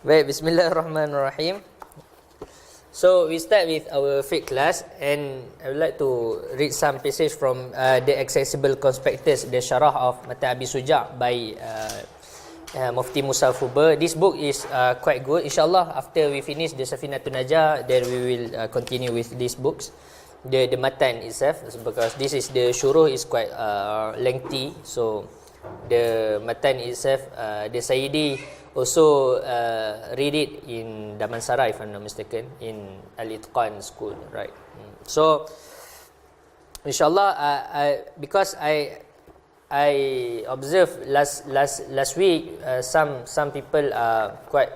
Baik, bismillahirrahmanirrahim. So we start with our fiqh class, and I would like to read some passage from the Accessible Conspectus, the Sharah of Mata Abi Suja' by Mufti Musa Fuber. This book is quite good. Inshallah, after we finish the Safinatun Najah, then we will continue with these books. The matan itself, because this is the syuruh is quite lengthy. So the matan itself, the Sayyidi also read it in Damansara, if I'm not mistaken, in Al-Itqan school, right? So inshallah, because I observed last week, some people are quite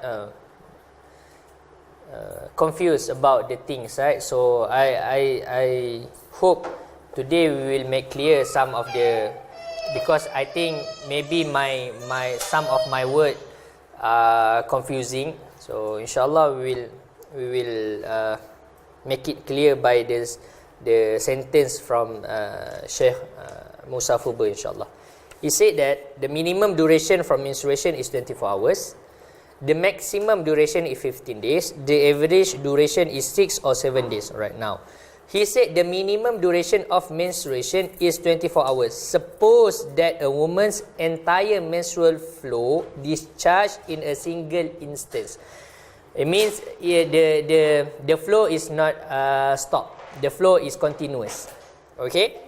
confused about the things, right? So I hope today we will make clear some of the, because I think maybe my some of my word confusing. So inshallah we will make it clear by the sentence from Sheikh Musa Fuber, inshallah. He said that the minimum duration from menstruation is 24 hours. The maximum duration is 15 days. The average duration is 6 or 7 days right now. He said the minimum duration of menstruation is 24 hours. Suppose that a woman's entire menstrual flow discharged in a single instance. It means the flow is not stopped. The flow is continuous. Okay?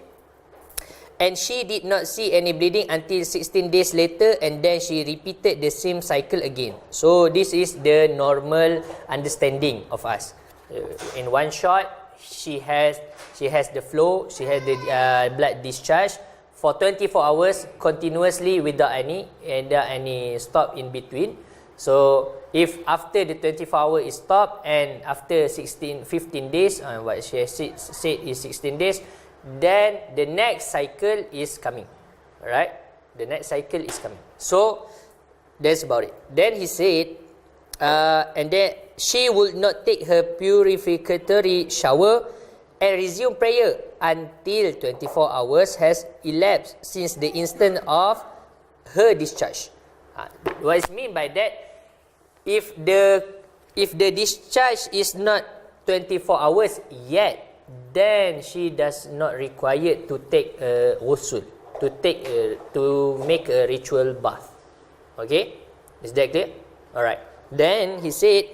And she did not see any bleeding until 16 days later, and then she repeated the same cycle again. So this is the normal understanding of us. In one shot, she has the flow, she has the blood discharge for 24 hours continuously without any stop in between. So if after the 24 hour is stopped, and after 15 days, what she has said is 16 days, then the next cycle is coming. Alright, the next cycle is coming. So that's about it. Then he said, and then she would not take her purificatory shower and resume prayer until 24 hours has elapsed since the instant of her discharge. What is mean by that? If the discharge is not 24 hours yet, then she does not require to take a ghusl, to make a ritual bath. Okay, is that clear? Alright. Then he said,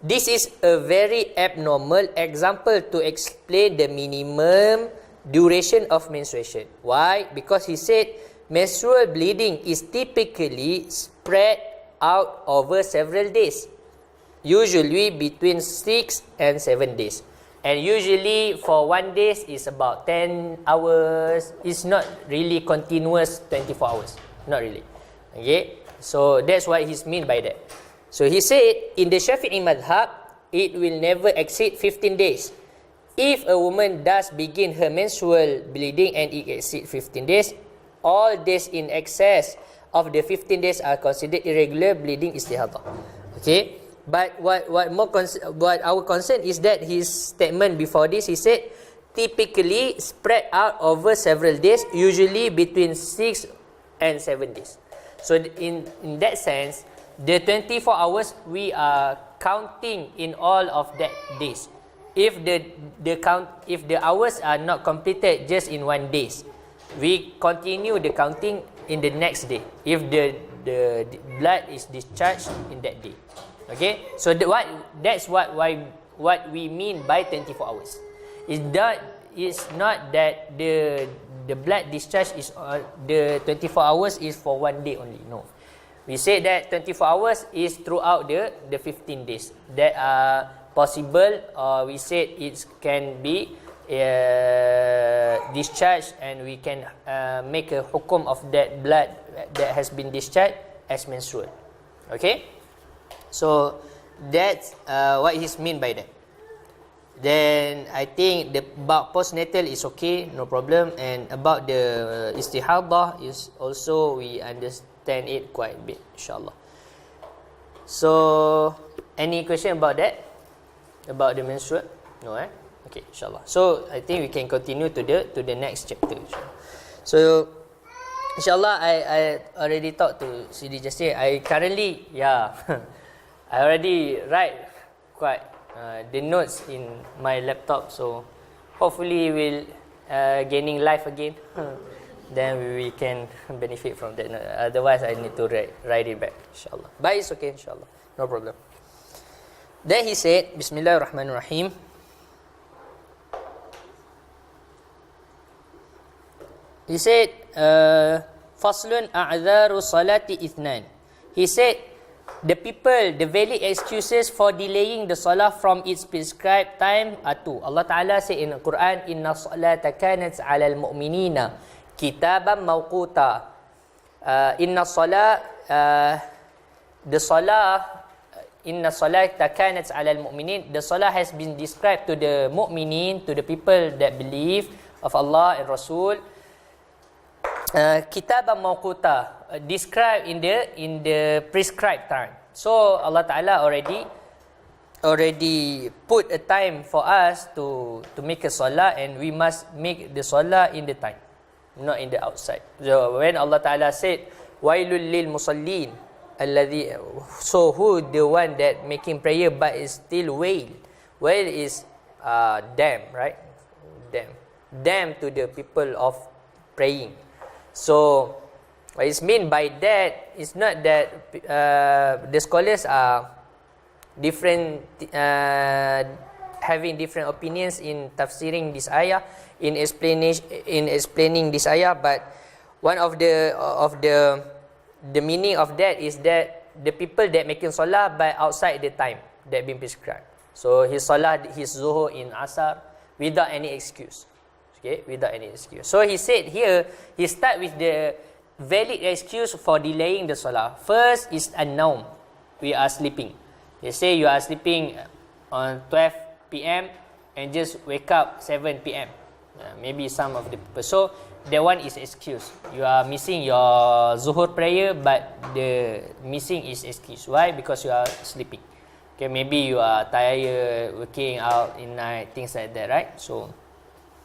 this is a very abnormal example to explain the minimum duration of menstruation. Why? Because he said menstrual bleeding is typically spread out over several days, usually between 6 and 7 days. And usually for 1 day is about 10 hours. It's not really continuous 24 hours. Not really. Okay? So that's what he's mean by that. So he said, in the Shafi'i madhab, it will never exceed 15 days. If a woman does begin her menstrual bleeding and it exceeds 15 days, all days in excess of the 15 days are considered irregular bleeding istihadah. Okay? But what our concern is that his statement before this, he said, typically spread out over several days, usually between 6 and 7 days. So in that sense, the 24 hours we are counting in all of that days. If the hours are not completed just in 1 day, we continue the counting in the next day if the blood is discharged in that day. Okay, so that's what we mean by 24 hours. It's not that the blood discharge is the 24 hours is for 1 day only. No, we say that 24 hours is throughout the 15 days that are possible, or we said it can be discharged, and we can make a hukum of that blood that has been discharged as menstrual. Okay, so that's what he's mean by that. Then I think about postnatal is okay, no problem, and about the istihadah is also we understand it quite a bit, inshallah. So any question about that, about the menstrual? No, okay, inshallah. So I think we can continue to the next chapter, inshallah. So inshallah, I already talked to Sidi Jasir. I currently I already write quite the notes in my laptop, so hopefully we'll gaining life again. Then we can benefit from that. Otherwise, I need to write it back, inshallah. But it's okay, inshallah. No problem. Then he said, Bismillahirrahmanirrahim. He said, Faslun a'dharu salati ithnan. He said, the valid excuses for delaying the salah from its prescribed time are two. Allah Ta'ala said in the Quran, Inna salata kanat 'alal mu'minina kitaban mawquta. Inna salah, the salah, Inna salata kanat 'alal mu'minin. The salah has been described to the mu'minin, to the people that believe of Allah and Rasul. Kitaban mawquta, described in the prescribed time. So Allah Ta'ala already put a time for us to make a salah, and we must make the salah in the time, not in the outside. So when Allah Ta'ala said wailul lil musallin alladhi, so who the one that making prayer but is still wail is damn, right? Damn to the people of praying. So what is meant by that is not that the scholars are different, having different opinions in tafsiring this ayah, in explaining this ayah. But one of the meaning of that is that the people that making salah but outside the time that been prescribed. So his salah, his zuhur in asar without any excuse. Okay, without any excuse. So he said here, he start with the valid excuse for delaying the salah. First is an-naum. We are sleeping. They say you are sleeping on 12 p.m. and just wake up 7 p.m. Maybe some of the people. So that one is excuse. You are missing your zuhur prayer, but the missing is excuse. Why? Because you are sleeping. Okay, maybe you are tired, working out in night, things like that, right? So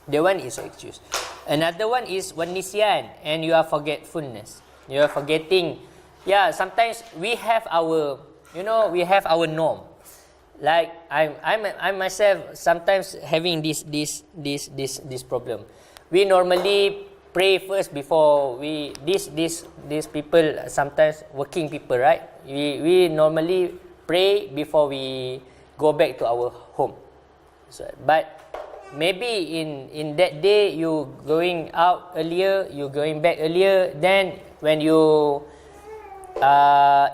the one is excuse. Another one is nisyan, and you are forgetfulness. You are forgetting. Yeah, sometimes we have our, we have our norm. Like I myself sometimes having this problem. We normally pray first before we these people, sometimes working people, right? We normally pray before we go back to our home. So, but maybe in that day you going out earlier, you going back earlier, then when you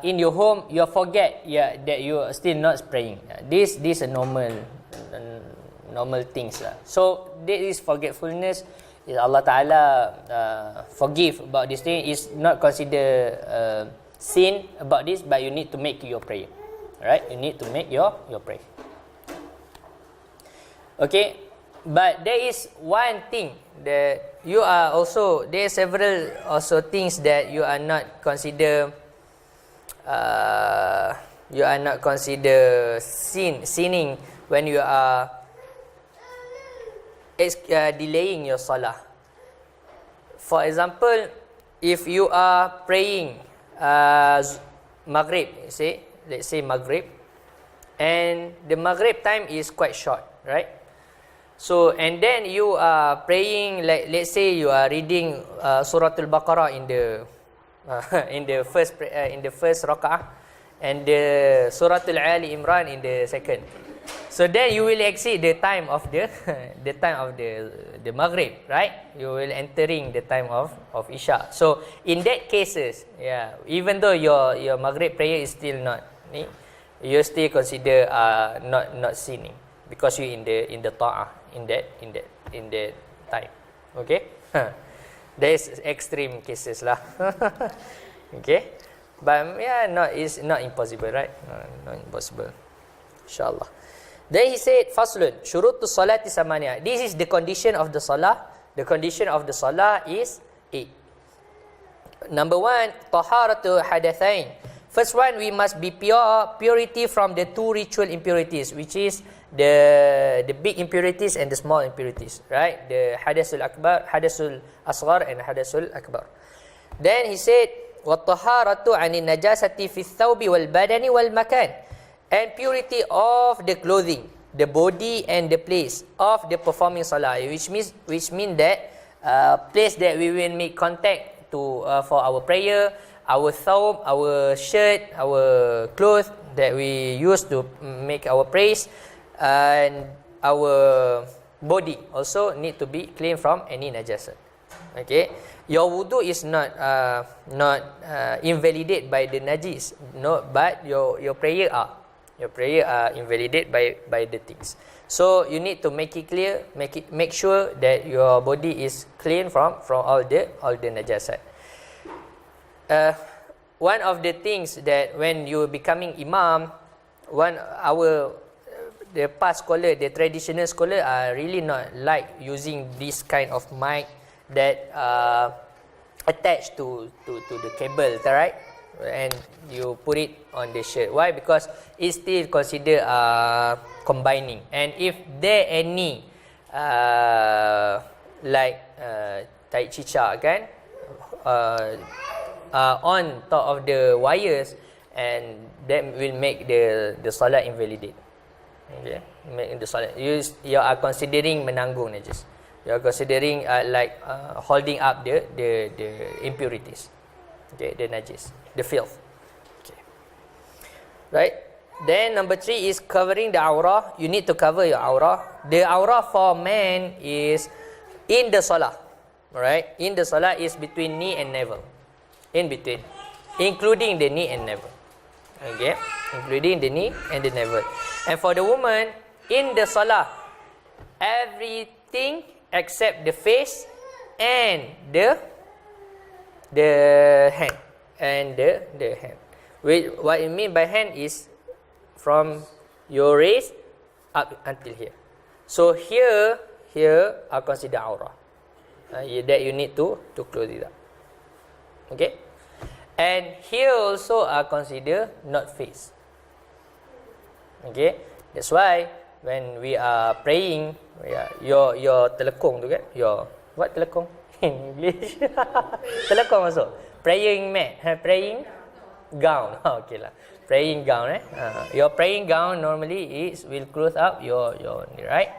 in your home you forget that you are still not praying. This a normal things lah. So this is forgetfulness. Is Allah Ta'ala forgive about this thing, is not consider sin about this, but you need to make your prayer. Right? You need to make your prayer. Okay. But there is one thing that you are also, there are several also things that you are not consider sinning when you are delaying your salah. For example, if you are praying Maghrib, let's say Maghrib, and the Maghrib time is quite short, right? So, and then you are praying, like let's say you are reading Surah Al-Baqarah in the first raka'ah, and the Surah Al-Ali Imran in the second. So then you will exceed the time of the the Maghrib, right? You will entering the time of Isha. So in that cases, even though your Maghrib prayer is still not, you still consider not sinning, because you in the ta'ah in that time. Okay? There is extreme cases lah. Okay? But it's not impossible, right? Not impossible. Inshallah. Then he said, Faslun, syurutus salati samaniya. This is the condition of the salah. The condition of the salah is 8. Number 1, taharatu hadathain. First one, we must be purity from the two ritual impurities, which is the big impurities and the small impurities, right? The hadasul akbar, hadasul asghar, and hadasul akbar. Then he said, wa taharatu anin najasati fi thawbi wal badani wal makan. and purity of the clothing, the body and the place of the performing salah, which mean that place that we will make contact to for our prayer, our thawb, our shirt, our clothes that we use to make our praise, and our body also need to be clean from any najasat. Okay, your wudu is not invalidated by the najis, no, but your prayer are. Your prayer are invalidated by the things. So you need to make it clear, make sure that your body is clean from all the najasat. One of the things that when you becoming imam, the past scholar, the traditional scholar are really not like using this kind of mic that attached to the cable, right? And you put it on the shirt. Why? Because it's still considered combining. And if there any tai cicak kan, on top of the wires, and that will make the solat invalidate. Okay, make the solat. You are considering menanggung najis. You are considering holding up the impurities. Okay, the najis, the filth. Okay, right. Then number 3 is covering the aurah. You need to cover your aurah. The aurah for man is in the salah. Right, in the salah is between knee and navel. In between, including the knee and navel. Okay, including the knee and the navel. And for the woman, in the salah, everything except the face and the hand. And the hand. What you mean by hand is from your wrist up until here. So here are considered aurah. That you need to close it up. Okay, and here also are considered not face. Okay, that's why when we are praying, your telekung tu kan, your what telekung in English? Telekung masuk. Praying mat, praying gown. Okay lah, praying gown. Your praying gown normally will close up your right.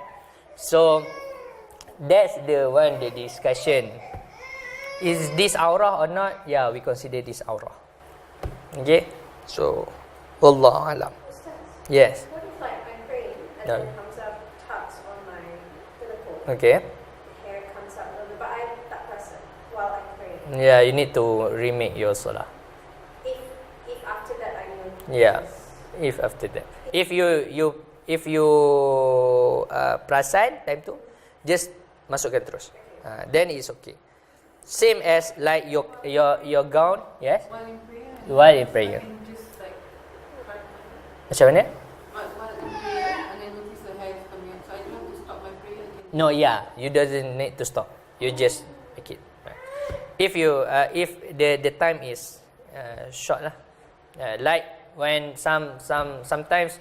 So that's the discussion. Is this aurah or not? Yeah, we consider this aurah. Okay, so Allah alam. Yes. What if I'm praying and it comes out, taps on my telekung? Okay. Hair comes out a little bit, but I'm that person while I'm praying. Yeah, you need to remake your salah. If after that I know. Yeah, if after that. If you perasan time tu, just masukkan terus. Then it's okay. Same as like your gown, yes? While in prayer. While in prayer. I can just like Macam mana? while in prayer and then notice the hair is coming out. So I don't have to stop my prayer again. No, yeah, you doesn't need to stop. You just make it. If the time is short lah. Like when sometimes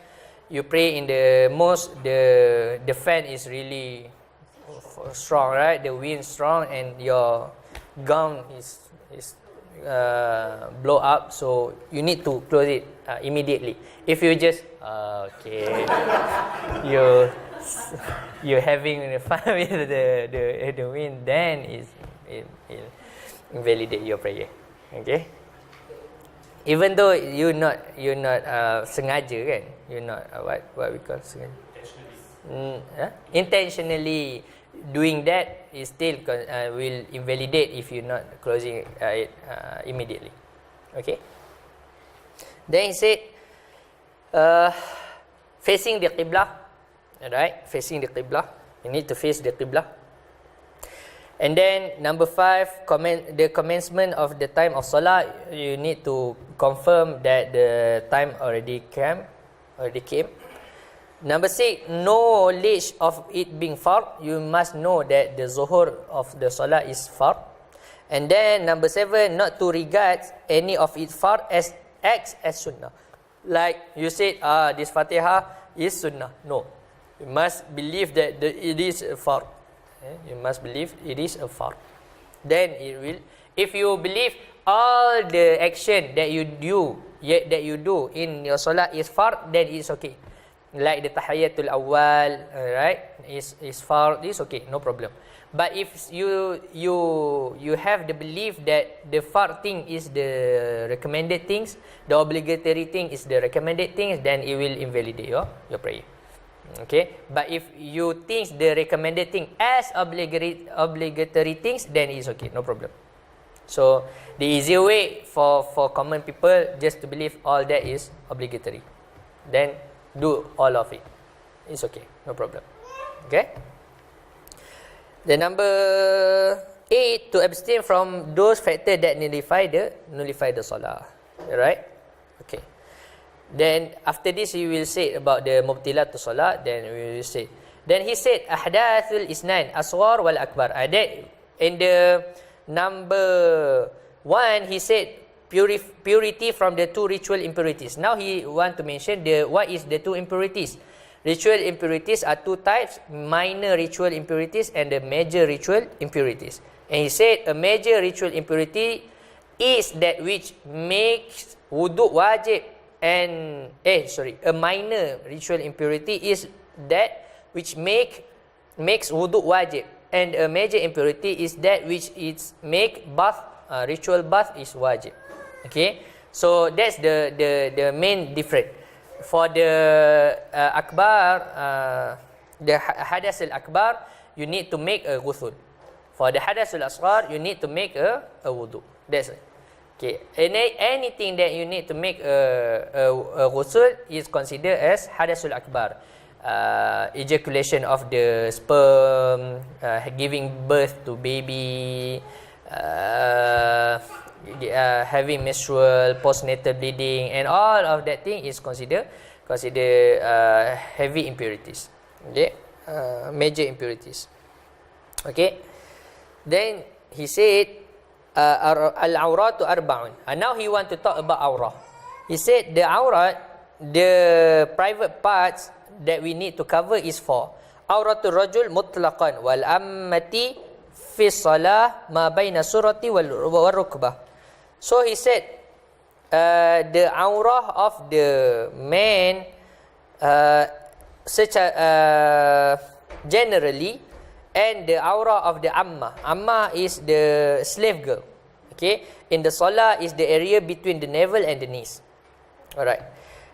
you pray in the mosque, the fan is really strong, right? The wind strong and your gown is blow up, so you need to close it immediately. If you just okay, you having fun with the wind, then it invalidate your prayer. Okay. Even though you not sengaja kan, you not what we call sengaja. Intentionally doing that is still will invalidate if you're not closing it immediately. Okay. Then he said, facing the qiblah. Alright, facing the qiblah. You need to face the qiblah. And then number 5, the commencement of the time of salah. You need to confirm that the time already came. Number 6, knowledge of it being fard. You must know that the zuhur of the salah is fard. And then number 7, not to regard any of it fard as acts as sunnah. Like you said, this Fatihah is sunnah. No, you must believe that it is a fard. You must believe it is a fard. Then it will. If you believe all the action that you do that you do in your solat is fard, then it's okay. Like the tahiyatul awal, right? Is fard, is okay, no problem. But if you have the belief that the fard thing is the recommended things, the obligatory thing is the recommended things, then it will invalidate your prayer. Okay, but if you think the recommended thing as obligatory things, then it's okay, no problem. So the easier way for common people just to believe all that is obligatory, then do all of it. It's okay, no problem. Okay. The number 8, to abstain from those factors that nullify the salah. Right? Okay. Then after this you will say about the mubtilat to salat. Then we will say. Then he said ahdathul isnan asghar wal akbar. That in the number 1 he said purity from the 2 ritual impurities. Now he want to mention what is the 2 impurities. Ritual impurities are 2 types, minor ritual impurities and the major ritual impurities. And he said a major ritual impurity is that which makes wudu wajib, and a minor ritual impurity is that which makes wudu wajib, and a major impurity is that which make ritual bath is wajib. Okay, so that's the main difference. For the akbar, the hadas al-akbar, you need to make a ghusl. For the hadas al-asghar, you need to make a wudu. That's it. Okay. Anything that you need to make a ghusl is considered as hadas al-akbar. Ejaculation of the sperm, giving birth to baby, having menstrual, postnatal bleeding, and all of that thing is considered heavy impurities. Okay, major impurities. Okay, then he said al-awratu arba'un. And now he want to talk about awrah. He said the awrat, the private parts that we need to cover is 4. Awratul rajul mutlaqan wal ammati fi salah ma baina surati wal rukbah. So he said the aurah of the man generally, and the aurah of the amma is the slave girl. Okay, in the salah is the area between the navel and the knees. Alright.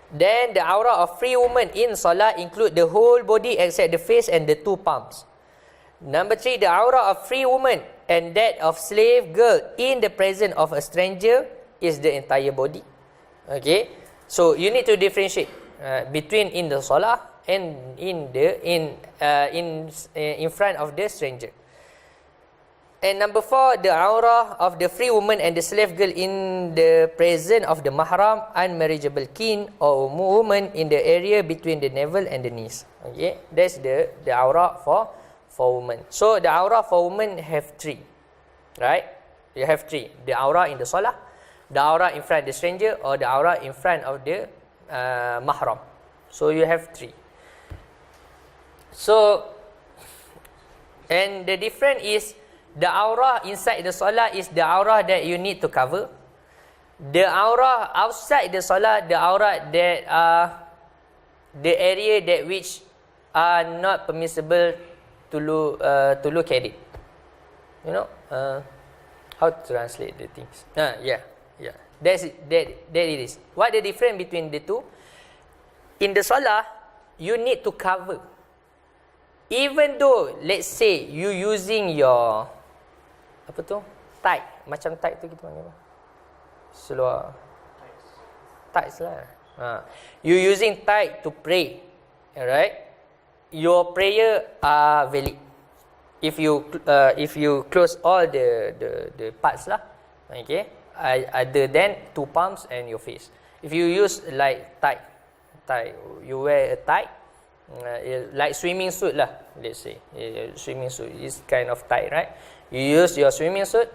Then the aurah of free woman in salah include the whole body except the face and the 2 palms. Number 3, the aurah of free woman and that of slave girl in the presence of a stranger is the entire body. Okay, so you need to differentiate between in the salah and in front of the stranger. And number 4, the aurah of the free woman and the slave girl in the presence of the mahram, unmarriageable kin or woman in the area between the navel and the knees. Okay, that's the aurah for women. So the aurah for women have 3, right? You have 3. The aurah in the salah, the aurah in front of the stranger, or the aurah in front of the mahram. So you have 3. So, and the difference is the aurah inside the salah is the aurah that you need to cover. The aurah outside the salah, the aurah that are the area that which are not permissible to look at it. You know, how to translate the things? Yeah. That it is. What the difference between the 2? In the salah, you need to cover. Even though, let's say, you using your tight, macam tight tu kita panggil apa? Seluar. Tights lah. You using tight to pray, alright? Your prayer are valid if you close all the parts lah, okay, other than 2 palms and your face. If you use like tight, you wear a tight, like swimming suit lah, let's say swimming suit is kind of tight, right? You use your swimming suit,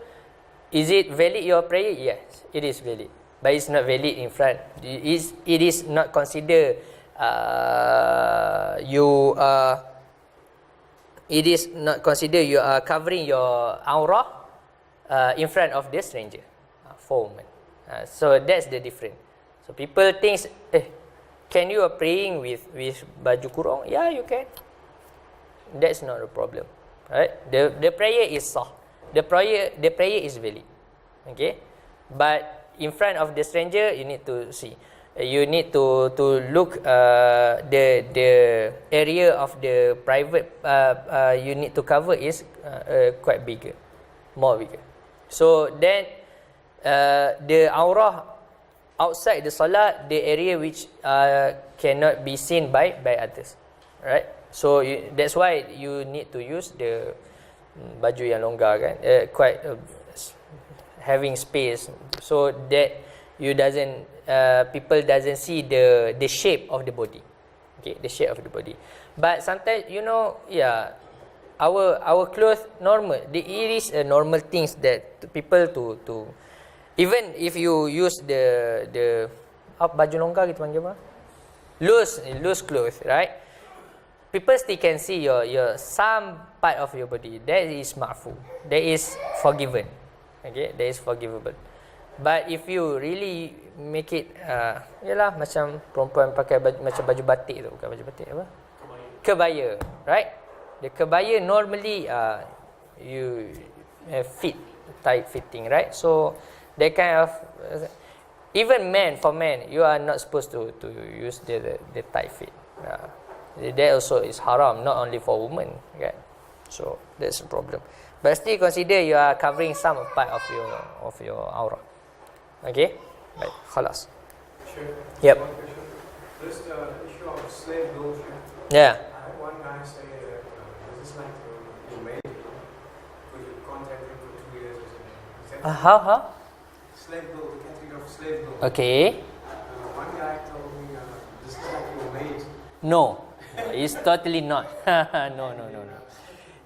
is it valid your prayer? Yes, it is valid, but it's not valid in front. It is not considered it is not considered you are covering your aurah in front of the stranger for women. So that's the difference. So people think, can you are praying with baju kurung? Yeah, you can. That's not a problem, right? The prayer is sah. The prayer is valid. Okay, but in front of the stranger, you need to see. You need to look the area of the private you need to cover is quite bigger, more bigger. So then the aurah outside the salat, the area which cannot be seen by others, right? So that's why you need to use the baju yang longgar kan, quite having space, so that you doesn't people doesn't see the shape of the body. Okay, the shape of the body. But sometimes, you know, yeah, our clothes normal. It is a normal things that people to even if you use the baju longgar kita panggil apa? Loose clothes, right? People still can see your some part of your body. That is ma'fu. That is forgiven. Okay, that is forgivable. But if you really make it yalah macam perempuan pakai baju, macam baju batik tu, bukan baju batik apa? Kebaya, right? The kebaya normally you fit, tight fitting, right? So that kind of even for men, you are not supposed to use the tight fit. That also is haram, not only for women, right? So that's a problem. But still consider you are covering some part of your aura. Okay? Right, khalas. Sure. Yep. One question. This issue of slave girls, Yeah. I had one guy say that this is like your mate, but you contact him for 2 years or something. Is that How? slave girl, the category of slave girl? Okay. One guy told me this is like your mate. No, it's totally not. No.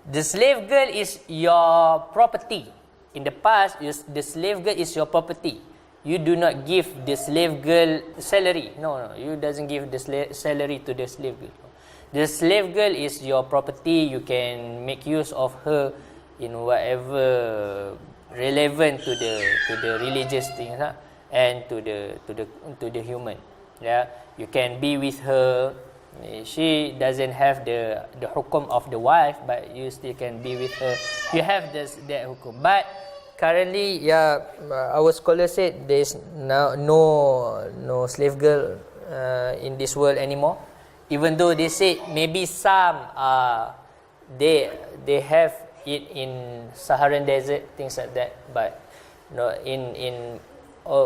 The slave girl is your property. In the past, the slave girl is your property. You do not give the slave girl salary. No, you doesn't give the salary to the slave girl. The slave girl is your property. You can make use of her in whatever relevant to the religious things, and to the human. Yeah, you can be with her. She doesn't have the hukum of the wife, but you still can be with her. You have that hukum. But currently, yeah, our scholar said there is now no slave girl in this world anymore. Even though they say maybe some they have it in Saharan desert, things like that. But no, in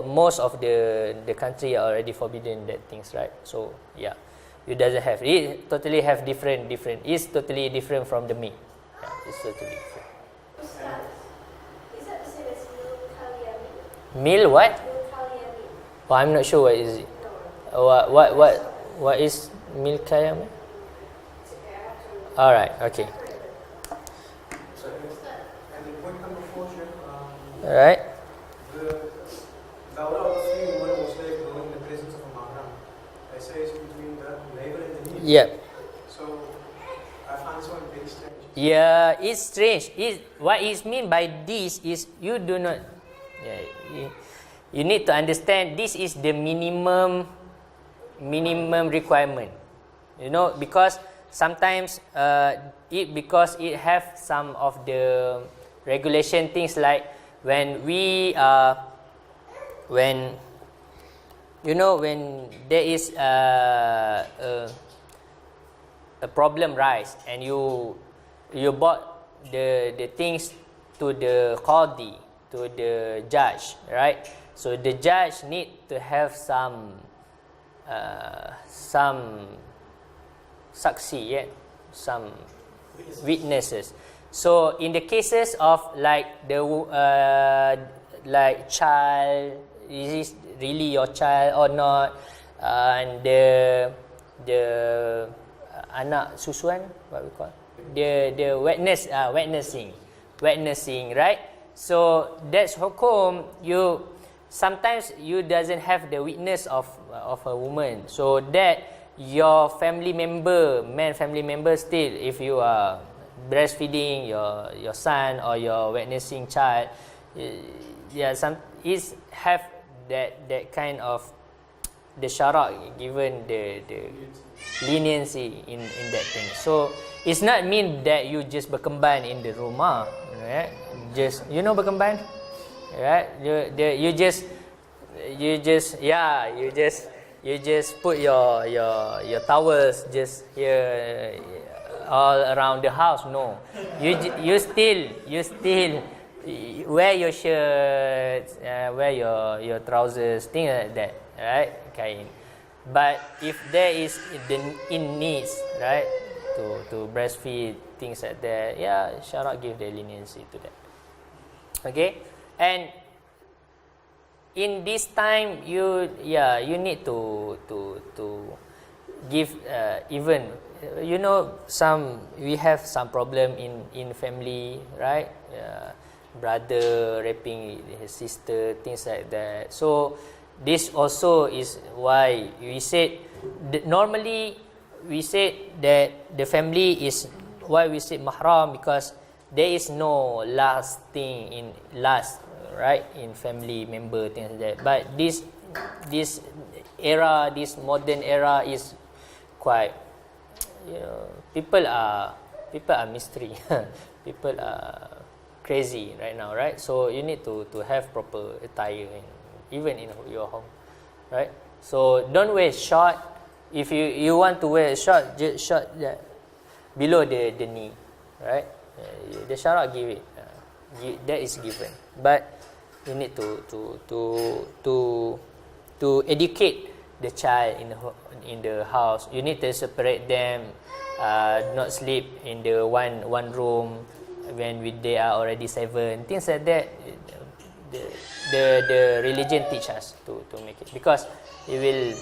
most of the country are already forbidden that things, right? So yeah. It doesn't have. It totally have different. It's totally different from the meat. Yeah, it's totally different. Ustaz, is that the same as meal kaliami? Meal what? Meal kaliami. Oh, I'm not sure what is it. No. What is meal kayam? All right. Okay. So, and the point number 4, All right. the daughter of the free woman or slave girl in the presence of a mahram. They say it's between the neighbor and the niece. Yeah. So I find this one very strange. Yeah, it's strange. What is mean by this is you do not. Yeah, you need to understand this is the minimum requirement. You know, because sometimes because it have some of the regulation things like when there is a problem rise and you brought the things to the qadi, to the judge, right? So the judge need to have some saksi, yeah, some witnesses. So in the cases of like the like child, is this really your child or not? And the anak susuan, what we call the witnessing, right? So that's hukum. You sometimes you doesn't have the witness of a woman, so that your family member still, if you are breastfeeding your son or your witnessing child, yeah, some is have that kind of the syarak given the leniency in that thing. So it's not mean that you just berkemban in the rumah, right? Just berkemban, right? You just put your towels just here all around the house. No, you still wear your shirts, wear your trousers, things like that, right? Kain. But if there is in needs, right, to breastfeed, things like that, yeah, syarak give the leniency to that. Okay, and in this time you need to give even we have some problem in family, right? Brother raping his sister, things like that. So this also is why we said normally we said that the family is why we said mahram, because there is no right, in family member, things like that. But this era, this modern era is quite, people are mystery. People are crazy right now, right? So you need to have proper attire even in your home, right? So don't wear short. If you want to wear short, just short below the knee, right? The syarak give it, that is given. But you need to educate the child in the house. You need to separate them, not sleep in the one room when they are already 7, things like that. The religion teach us to make it, because it will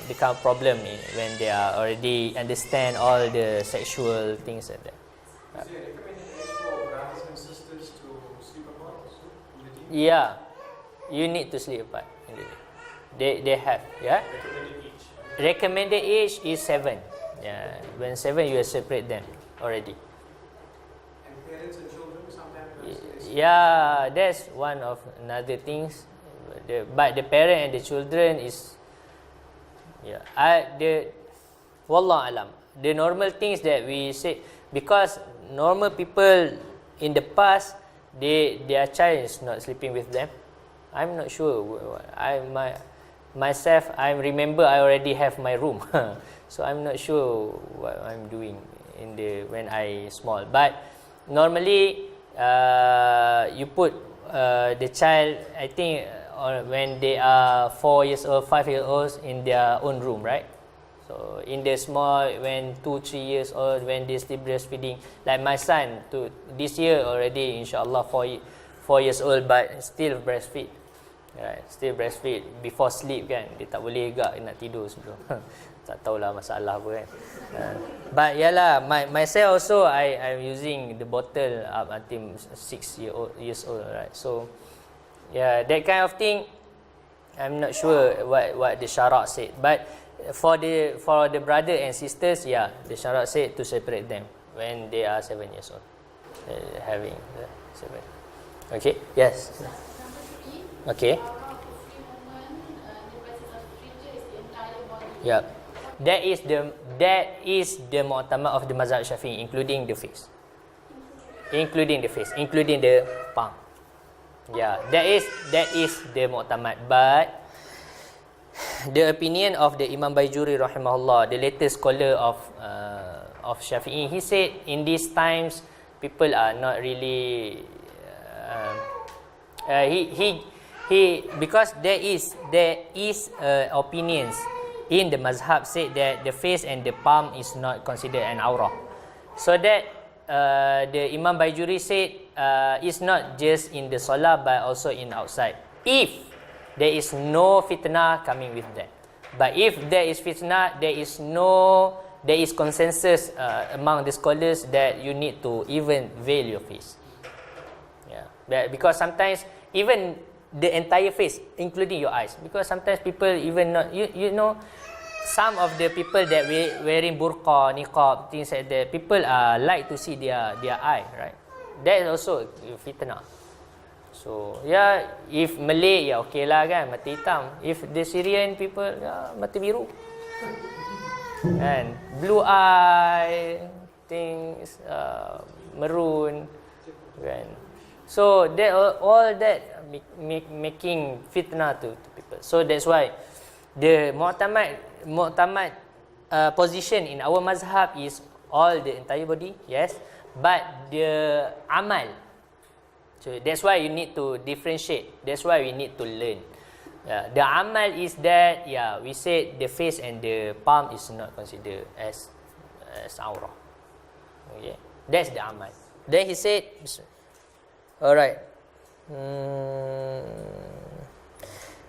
become problem when they are already understand all the sexual things like that. Is there a recommended age for brothers and sisters to sleep apart also in the deen? Yeah, you need to sleep apart. They have, yeah. Recommended age is 7. Yeah, when 7 you separate them already. And parents and children sometimes. Yeah, that's one of another things. But the parent and the children is, wallah alam. The normal things that we say, because normal people in the past, their child is not sleeping with them. I'm not sure. Myself, I remember I already have my room, so I'm not sure what I'm doing when I small. But normally, you put the child, I think, when they are 4 years old, 5 years old, in their own room, right? So in the small, when 2-3 years old, when they still breastfeeding, like my son, this year already, inshallah, 4 years old, but still breastfeed. Right, still breastfeed before sleep kan, dia tak boleh gak nak tidur sebelum. Tak tahulah masalah apa kan. But yalah, myself also I'm using the bottle up until 6 years old, right? So yeah, that kind of thing, I'm not sure what the syarak said. But for the brother and sisters, yeah, the syarak said to separate them when they are 7 years old, having 7. Okay, yes. Okay. Yep. That is the mu'tamad of the mazhab Syafi'i, including the face, including the palm. Yeah, that is the mu'tamad. But the opinion of the Imam Bajuri rahimahullah, the latest scholar of Syafi'i, he said in these times people are not really he because there is opinions in the mazhab said that the face and the palm is not considered an aurah. So that the Imam Bajuri said it's not just in the salah but also in outside, if there is no fitnah coming with that. But if there is fitnah, there is consensus among the scholars that you need to even veil your face. Yeah, because sometimes even the entire face, including your eyes, because sometimes people even not some of the people that wearing burqa, niqab, things like that, people like to see their eye, right? That is also fitnah. So if Malay, okay lah kan, mata hitam. If the Syrian people, mata biru. Kan, blue eye, things, maroon, kan. So that all that making fitnah to people. So that's why the mu'tamad position in our mazhab is all the entire body, yes, but the amal. So that's why you need to differentiate. That's why we need to learn. The amal is that we said the face and the palm is not considered as aurah. Okay, that's the amal. Then he said, alright.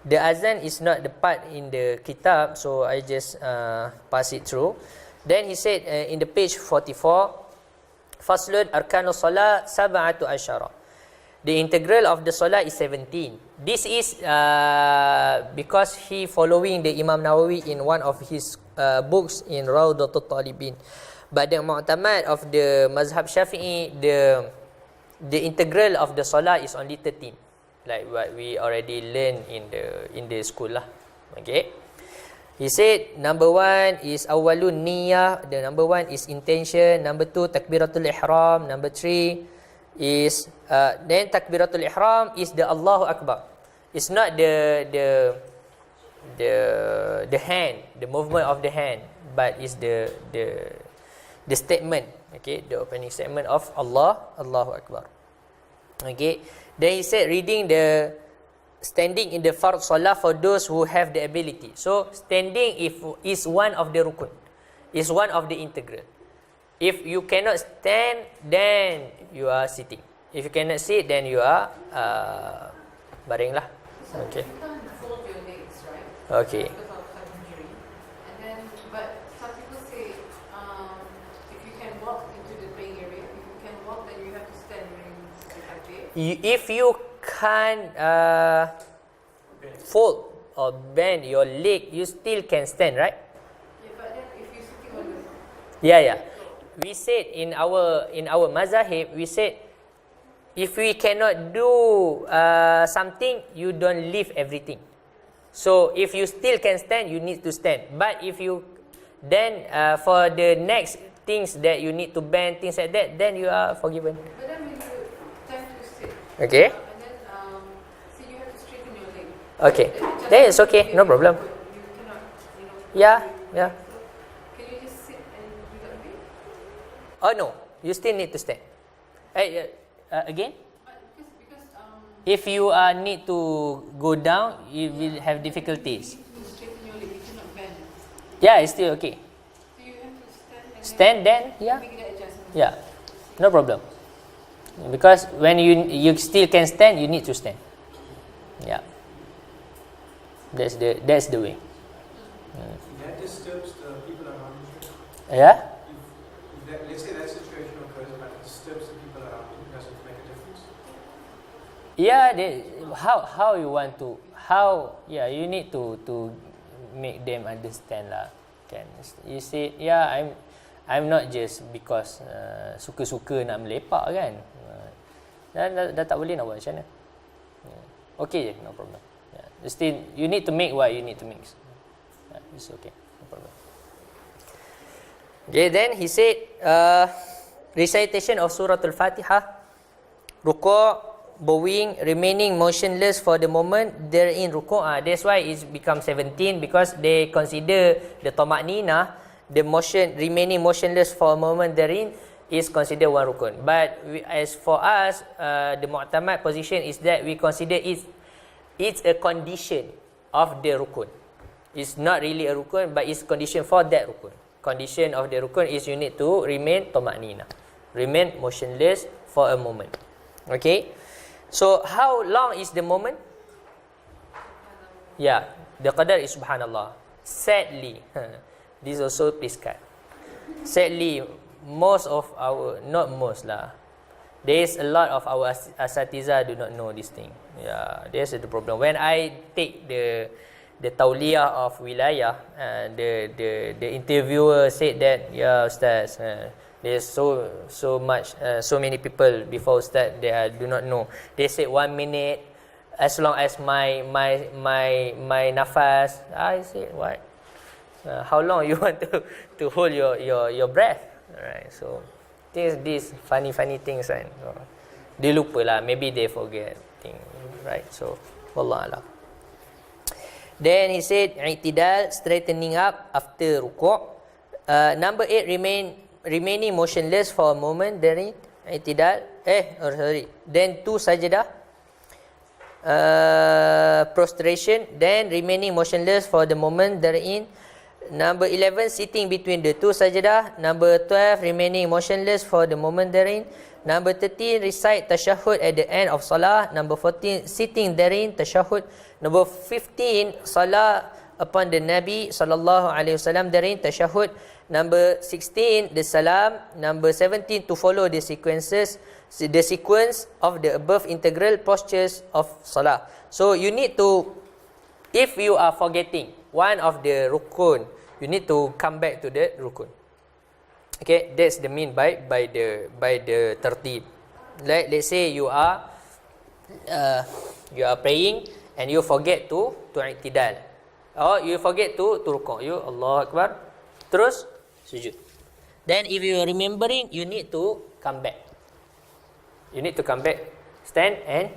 The azan is not the part in the kitab, so I just pass it through. Then he said in the page 44, Faslun arkanus salat sab'atu asyara. The integral of the salat is 17. This is because he following the Imam Nawawi in one of his books in Rawdatul Talibin. But the mu'tamad of the mazhab Syafi'i, the integral of the salat is only 13, like what we already learned in the school lah. Okay. He said number 1 is awalun niyah, the number 1 is intention, number 2 takbiratul ihram, number 3 is then takbiratul ihram is the Allahu Akbar. It's not the hand, the movement of the hand, but is the statement, okay, the opening statement of Allahu Akbar. Okay. Then he said reading the standing in the fard salah for those who have the ability. So standing is one of the rukun, is one of the integral. If you cannot stand, then you are sitting. If you cannot sit, then you are baring lah. Okay. You can't fold your legs, right? Okay. Because of some injury. And then, but some people say, if you can walk into the praying area, if you can walk, then you have to stand during the takbir. If you can't fold or bend your leg, you still can stand, right? Yeah, but then if you're sitting on the Yeah. We said in our mazahib, we said if we cannot do something, you don't leave everything. So if you still can stand, you need to stand. But if you then for the next things that you need to bend, things like that, then you are forgiven. But then when you tend to sit, Okay. and then so you have to straighten your leg. Okay. Then it's okay, no problem. You cannot, Yeah. Can you just sit and do that way? Oh no, you still need to stand. Again? Because If you need to go down, you will have difficulties. you straighten your leg, you cannot bend. Yeah, it's still okay. So you have to stand and Stand then, then make that adjustment. yeah, no problem. Because when you still can stand, you need to stand. Yeah, that's the way. That disturbs the people around you. Yeah. Let's say that situation occurs, but it disturbs the people around you. Does it make a difference? Yeah, how you want to you need to make them understand lah. Can you see? Yeah, I'm not just because suka-suka nak melepak kan. Dah tak boleh nak buat macam mana. Okay je, no problem. Yeah. Still you need to make what you need to mix. Yeah, it's okay, no problem. Okay, then he said recitation of Surah Al-Fatihah, ruku', bowing, remaining motionless for the moment they're in ruku'. That's why it's become 17, because they consider the tama'nina, the motion, remaining motionless for a moment therein, is considered one rukun. But as for us, the mu'tamad position is that we consider it's a condition of the rukun. It's not really a rukun, but it's condition for that rukun. Condition of the rukun is you need to remain tama'nina, remain motionless for a moment. Okay. So how long is the moment? Yeah, the qadar is subhanallah. Sadly, this also please cut. Sadly, most of our, not most lah, there is a lot of our asatiza do not know this thing. Yeah, that's the problem. When I take the tawliyah of wilayah, the interviewer said that, yeah Ustaz, There's so much, so many people before Ustaz they do not know. They say 1 minute, as long as my nafas. I say what? How long you want to hold your breath? Alright, so these funny things, right? They lupa lah, maybe they forget thing, right? So wallah alam. Then he said i'tidal, straightening up after rukuk. Number 8, remaining motionless for a moment during i'tidal. Then 2 sajadah, prostration, then remaining motionless for the moment therein. Number 11, sitting between the 2 sajadah. Number 12, remaining motionless for the moment therein. Number 13, recite tashahhud at the end of salah. Number 14, sitting therein, tashahhud. Number 15, salah upon the Nabi sallallahu alaihi wasallam therein, tashahhud. Number 16, the salam. Number 17, to follow the sequence of the above integral postures of salah. So you need to, if you are forgetting one of the rukun, you need to come back to the rukun. Okay, that's the mean by the tertib. Like let's say you are praying and you forget to i'tidal, or you forget to rukuk, you Allah Akbar, terus sujud. Then if you are remembering, you need to come back. You need to come back, stand and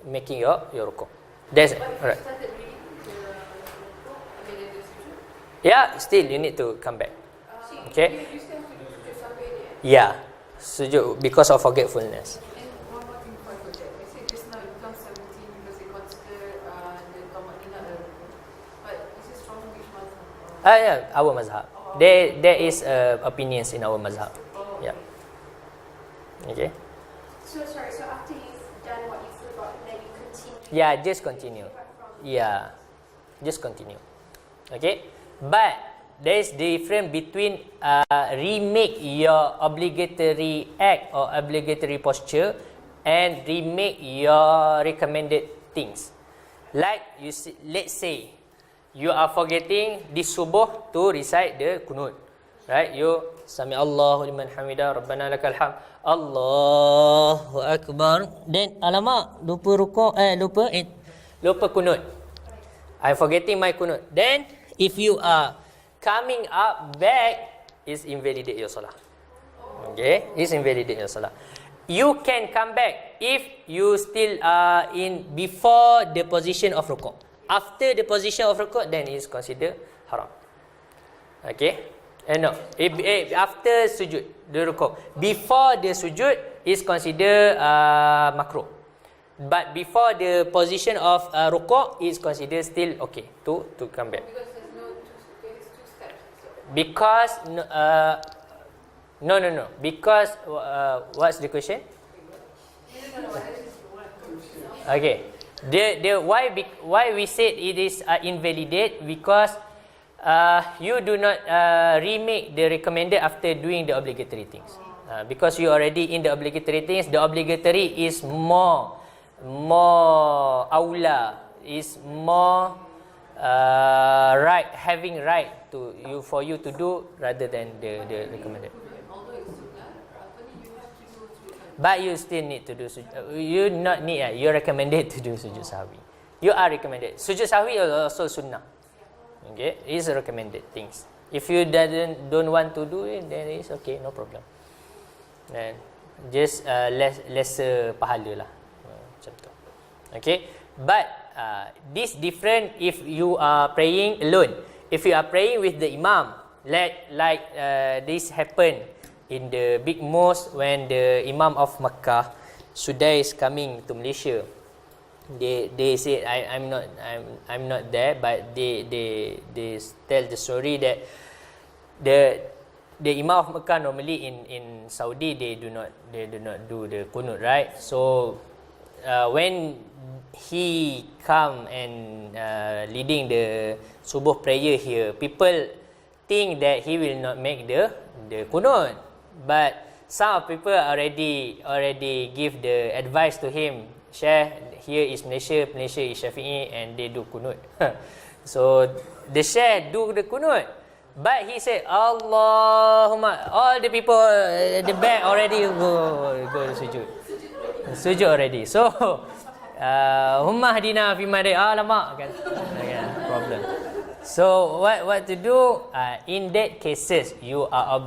making your rukuk. That's right. Yeah, still you need to come back. Okay? You still have to do sujud sahwi there. Yeah, sujud because of forgetfulness. And one more thing before I forget. You said just now it becomes 17 because they consider the tamakina a rukun. But is it strong which mazhab? Yeah, our mazhab. There is opinions in our mazhab. Yeah. Okay. So sorry, so after you've done what you've forgotten, then you continue? Yeah, just continue. Yeah, just continue. Okay, but there is difference between remake your obligatory act or obligatory posture and remake your recommended things. Like you see, let's say you are forgetting this subuh to recite the kunut, right? You sami Allahu liman hamidah, rabbana lakal hamd, Allahu akbar. Then alamak, lupa rukuk, lupa kunut. I'm forgetting my kunut. Then if you are coming up back, is invalidate your salah. Okay, is invalidate your salah. You can come back if you still are in before the position of rukuk. After the position of rukuk, then it is considered haram. Okay, no. After sujud, the rukuk. Before the sujud is considered makruh. But before the position of rukuk is considered still okay to come back. Because there's two steps. So. Because no. Because what's the question? Okay. Why we said it is invalidate, because you do not remake the recommended after doing the obligatory things. Because you already in the obligatory things, the obligatory is more aula, is more right, having right to you, for you to do rather than the recommended. Although it's sunnah, you have to do sujud. But you still need to do you not need, you're recommended to do sujud sahwi. You are recommended. Sujud sahwi is also sunnah. Okay, it's recommended things. If you don't want to do it, then it's okay, no problem. And just lesser pahala lah. Macam tu. Okay, but this different if you are praying alone. If you are praying with the imam, like this happened in the big mosque when the Imam of Makkah, Sudais, coming to Malaysia. They said I'm not there, but they tell the story that the Imam of Makkah normally in Saudi they do not do the kunut, right? So when he come and leading the subuh prayer here, people think that he will not make the kunut, but some people already give the advice to him. Syekh, here is Malaysia is Syafi'i and they do kunut. So the Syekh do the kunut, But he said, Allahumma, all the people at the back already go to sujud. Sujud already. So, Humma hadina fi madai. Alamak, kan? Problem. So, what to do? In that cases, you are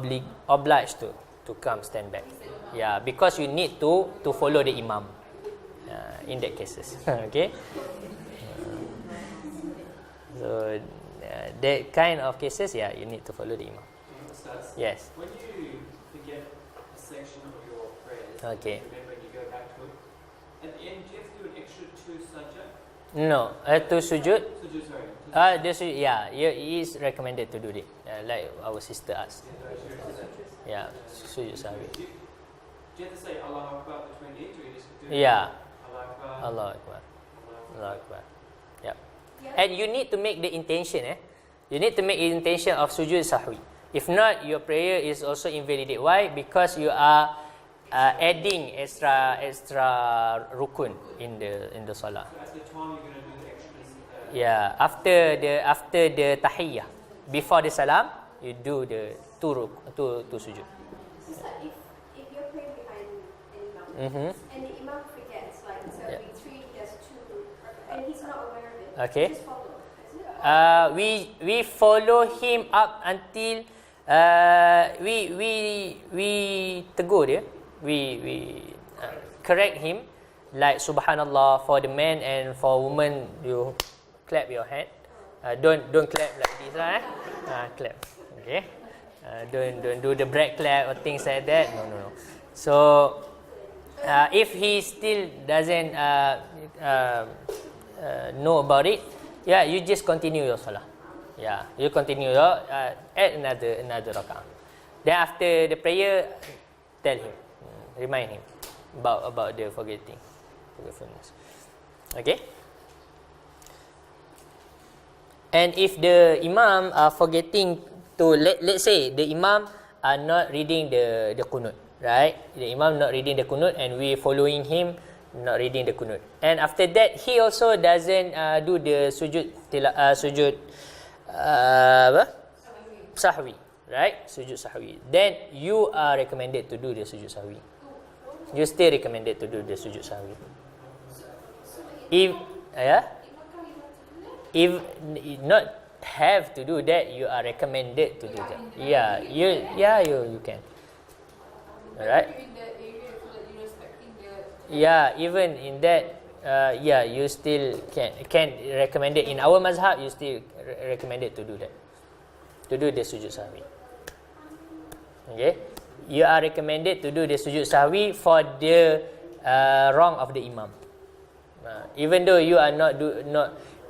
obliged to come stand back. Yeah, because you need to follow the imam. In that cases. Okay? So, that kind of cases, yeah, you need to follow the imam. Ustaz, Yes. when you forget a section of your prayers, Okay. remember you go back to it, at the end, do you have to do an extra 2 sajda? No, to sujud. Sujud, sorry. Yeah, it is recommended to do it. Like our sister asked. Yeah, sujud sahwi. Do you have to say Allah Akbar between each, or you just do Yeah, Allah Akbar? Allah Akbar. Allah Akbar. Yeah. Yeah. And you need to make the intention. You need to make the intention of sujud sahwi. If not, your prayer is also invalid. Why? Because you are adding extra rukun in the salah. So at the time you're going to do the extras. Yeah, after the tahiyyah, before the salam, you do the two sujud. Sister, if you're praying behind an imam, Mm-hmm. and the imam forgets, like, so Yeah. we 3, he has 2, and he's not aware of it, Okay. just follow, isn't it? We follow him up until we tegur dia, we correct him, like subhanallah for the man, and for woman you clap your hand. Don't clap like this lah. Clap. Okay. Don't do the break clap or things like that. No. So if he still doesn't know about it, yeah, you just continue your salah. Yeah, you continue your add another rak'ah. Then after the prayer, tell him, remind him about the forgetfulness. Okay. And if the imam are forgetting to, let's say the imam are not reading the kunut, right? The imam not reading the kunut, and we following him not reading the kunut. And after that, he also doesn't do the sujud sahwi, right? Sujud sahwi. Then you are recommended to do the sujud sahwi. You still recommended to do the sujud sahwi. If not have to do that, you are recommended to do that. Yeah, you can. Alright. In the area so that you're respecting the. Yeah, even in that, you still can recommend it. In our mazhab, you still recommended to do that. To do the sujud sahwi. Okay. You are recommended to do the sujud sahwi for the wrong of the imam. Even though you are not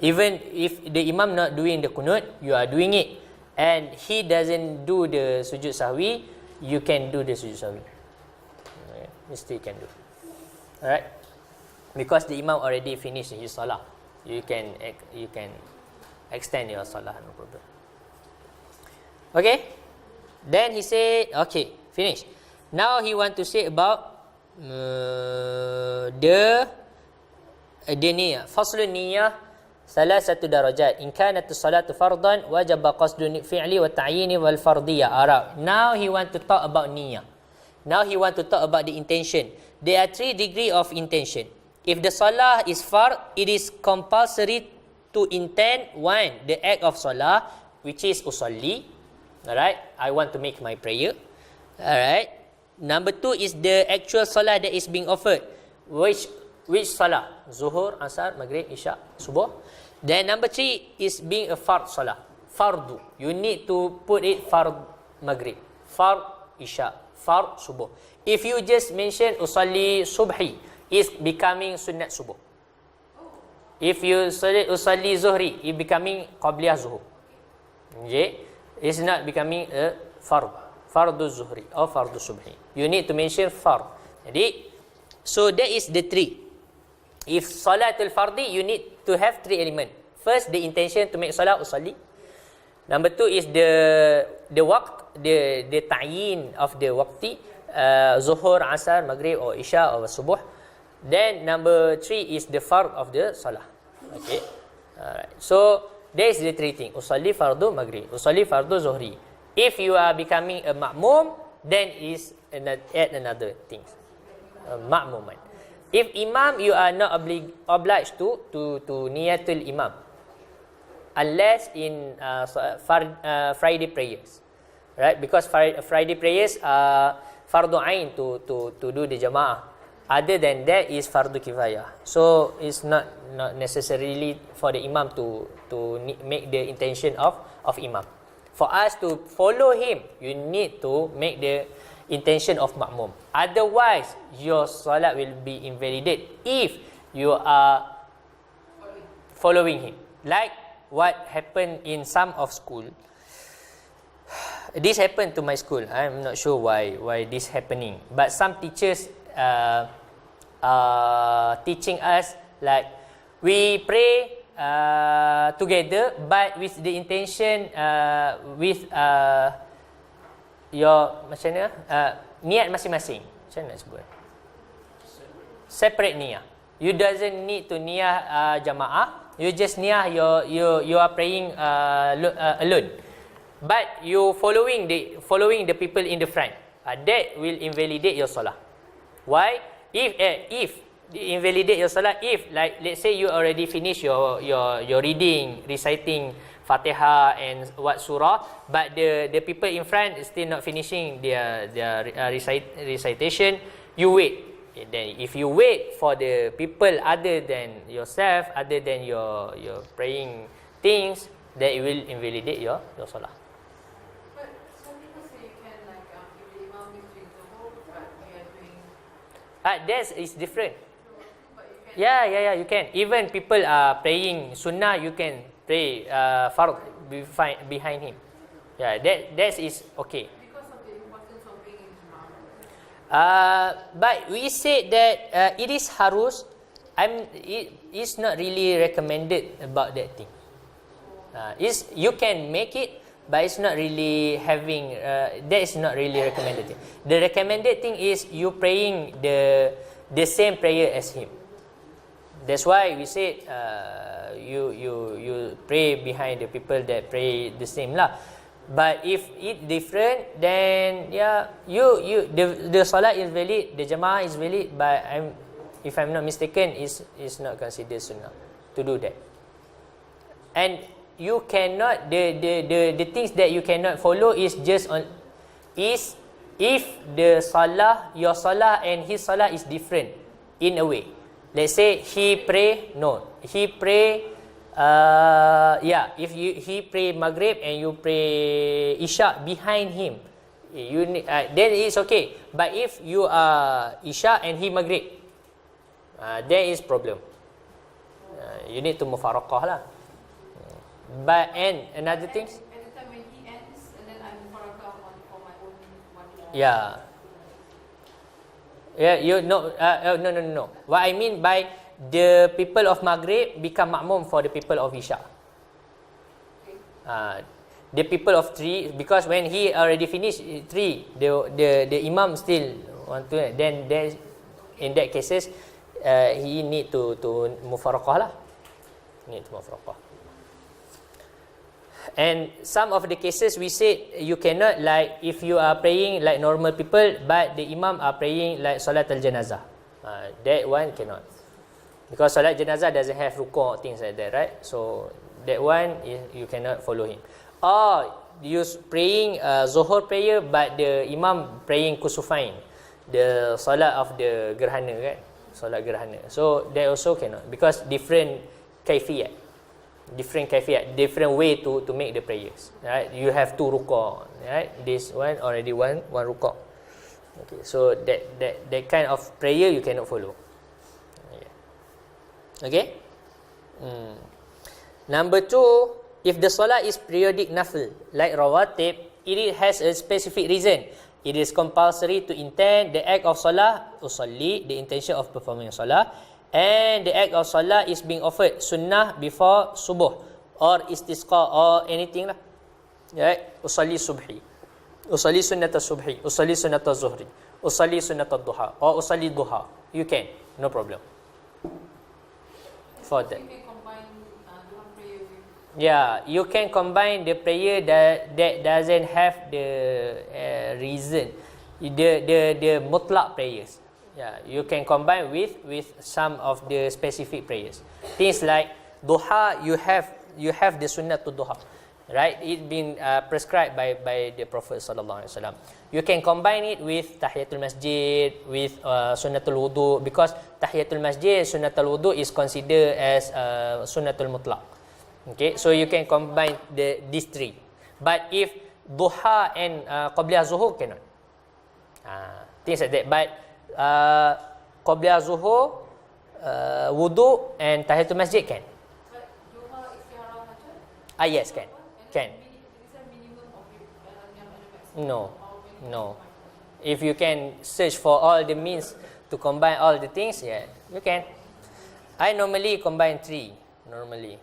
even if the imam not doing the kunut, you are doing it, and he doesn't do the sujud sahwi, you can do the sujud sahwi. Okay. You still can do. Alright, because the imam already finished his salah, you can extend your salah, no problem. Okay, then he said, okay, finish. Now he want to say about the niyah. Faslun niyah salasatu darajat. In kanat as-salatu fardan wajaba qasdu fi'li wa ta'yini wal fardiyah. Alright, now he want to talk about niyah. Now he want to talk about the intention. There are 3 degrees of intention. If the salah is fard, it is compulsory to intend 1, the act of salah, which is usalli. Alright, I want to make my prayer. Alright. Number 2 is the actual salah that is being offered. Which salah? Zuhur, Asar, Maghrib, Isya, Subuh. Then number 3 is being a fard salah. Fardu. You need to put it fard Maghrib, fard Isya, fard Subuh. If you just mention usalli subhi, is becoming sunnat subuh. If you say usalli zuhri, it becoming qabliyah zuhur. Okay? It's not becoming a fardu zuhri or fardu subhi. You need to mention fard. Jadi, so that is the 3. If salatul fardi, you need to have 3 elements. First, the intention to make salat usalli. Number 2 is the waqt, the ta'yin of the waqti, zuhur, asar, maghrib or isya or subuh. Then number 3 is the fard of the salah. Okay. Alright. So There is the three things. Usalli fardu maghrib, usalli fardu zuhri. If you are becoming a ma'mum, then is add another things. Ma'muman. If imam, you are not obliged to niyatul imam, unless in Friday prayers, right? Because Friday prayers are fardu ain to do the jamaah. Other than that is fardu kifayah. So it's not necessarily for the imam to make the intention of imam. For us to follow him, you need to make the intention of makmum. Otherwise, your salat will be invalidated if you are following him. Like what happened in some of school. This happened to my school. I'm not sure why this happening. But some teachers teaching us like we pray together, but with the intention with your macam mana niat masing-masing. Macam mana nak sebut? Separate niat. You doesn't need to niat jamaah. You just niat you are praying alone. But you following the people in the front. That will invalidate your salah. Why? If invalidate your salah, if like let's say you already finish your reading, reciting Fatihah and what surah, but the people in front is still not finishing their recitation, you wait. Then if you wait for the people other than yourself, other than your praying things, that it will invalidate your salah. But some people say you can like if the imam is doing the whole, but you are doing. That is different. But you can. Yeah, you can. Even people are praying sunnah, you can pray fard behind him. Yeah, that is okay. Because of the importance of being in Jamaah. But we said that it is harus. It is not really recommended about that thing. You can make it, but it's not really having. That is not really recommended. The recommended thing is you praying the same prayer as him. That's why we said you pray behind the people that pray the same lah. But if it different, then yeah, the salat is valid, the jamaah is valid, but if I'm not mistaken, is not considered sunnah to do that. And you cannot the things that you cannot follow is just on is if the salah, your salah and his salah is different in a way. Let's say he pray if he pray Maghrib and you pray Isha behind him, then it's okay. But if you are Isha and he Maghrib, there is problem. You need to mufaraqah lah. But and another thing. Anytime when he ends, and then I'm mufaraqah for my own one. Yeah. Yeah, no. What I mean by the people of Maghrib become makmum for the people of Isha. The people of 3, because when he already finished 3, the imam still want to. Then in that cases, he need to mufaraqah lah. Need to mufaraqah. And some of the cases we said you cannot, like if you are praying like normal people, but the imam are praying like salat al-janazah. That one cannot. Because salat janazah doesn't have ruku' things like that, right? So that one you cannot follow him. Or you praying zuhur prayer, but the imam praying kusufain, the salat of the gerhana, kan? Salat gerhana. So that also cannot, because different kaifiyat. Different way to make the prayers, right? You have 2 ruku', right? This one already one ruku'. Okay, so that kind of prayer you cannot follow. Okay. Number 2, if the salah is periodic nafil like rawatib, it has a specific reason. It is compulsory to intend the act of salah, usalli, the intention of performing salah. And the act of salah is being offered sunnah before subuh or istisqa or anything lah. Right? Usalli subhi, usalli sunnata subhi, usalli sunnata zuhri, usalli sunnata duha or usalli duha. You can, no problem. For that. You can combine duha prayer with Yeah, you can combine the prayer that doesn't have the reason, the mutlaq prayers. Yeah, you can combine with some of the specific prayers. Things like duha, you have the sunnah to duha, right? It's been prescribed by the Prophet sallallahu alaihi wasallam. You can combine it with tahiyatul masjid, with sunnatul wudu, because tahiyatul masjid, sunnatul wudu is considered as sunnatul mutlaq. Okay, so you can combine these three. But if duha and qabliyah zuhur cannot. Things like that. But qabliyah zuhur, wudu and tahiyatul masjid can. But duha istiharah macam? Yes, can. Can. Is there minimum of it? Yang ada maximum? No. Or minimum? No. If you can search for all the means to combine all the things, yeah, you can. I normally combine three. Normally,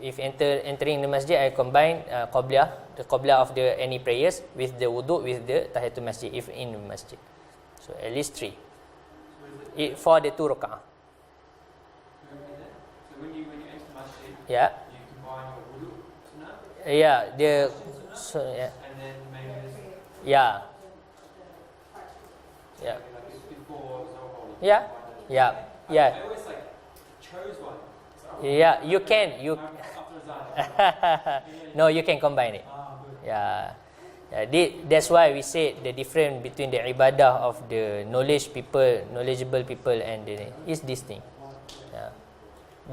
if entering the masjid, I combine the qabliyah of the any prayers with the wudu with the tahiyatul masjid if in the masjid. So at least three. For the 2 rak'ah. So when you enter masjid, Yeah. you combine your wudu, sunnah, Yeah. Yeah. and then maybe there's Yeah. Yeah. like it's before Zohar. Yeah. Yeah. Yeah. I always like chose one. Yeah. You can. After Azan. No, you can combine it. Good. Yeah. That's why we said the difference between the ibadah of the knowledgeable people and is this thing. Yeah.